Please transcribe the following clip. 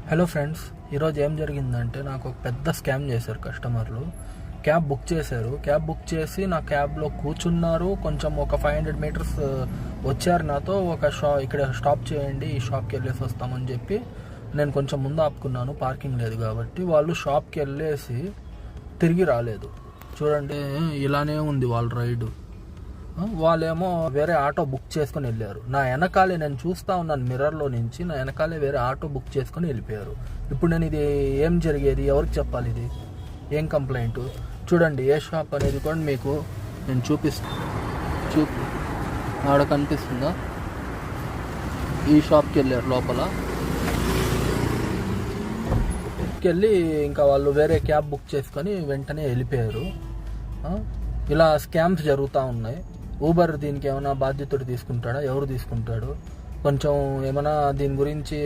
Hello friends, ఈరోజు ఏం జరిగిందంటే నాకు ఒక పెద్ద స్కామ్ చేశారు కస్టమర్లు. క్యాబ్ బుక్ చేశారు. క్యాబ్ బుక్ చేసి నా క్యాబ్లో కూర్చున్నారు. కొంచెం ఒక 500 మీటర్స్ వచ్చారు నాతో. ఇక్కడ స్టాప్ చేయండి, ఈ షాప్కి వెళ్ళేసి వస్తామని చెప్పి నేను కొంచెం ముందు ఆపుకున్నాను, పార్కింగ్ లేదు కాబట్టి. వాళ్ళు షాప్కి వెళ్ళేసి తిరిగి రాలేదు. చూడండి, ఇలానే ఉంది వాళ్ళ రైడు. వాళ్ళేమో వేరే ఆటో బుక్ చేసుకొని వెళ్ళారు. నా వెనకాలే నేను చూస్తూ ఉన్నాను మిర్రర్లో నుంచి, నా వెనకాలే వేరే ఆటో బుక్ చేసుకొని వెళ్ళిపోయారు. ఇప్పుడు నేను ఇది ఏం జరిగేది, ఎవరికి చెప్పాలి, ఇది ఏం కంప్లైంట్? చూడండి, ఏ షాప్ అనేది కూడా మీకు నేను చూపిస్తాను. ఆడ కనిపిస్తుందా? ఈ షాప్కి వెళ్ళారు. లోపల వెళ్ళి ఇంకా వాళ్ళు వేరే క్యాబ్ బుక్ చేసుకొని వెంటనే వెళ్ళిపోయారు. ఇలా స్కామ్స్ జరుగుతూ ఉన్నాయి. ఊబర్ దీనికి ఏమైనా బాధ్యతలు తీసుకుంటాడా? ఎవరు తీసుకుంటాడు? కొంచెం ఏమైనా దీని గురించి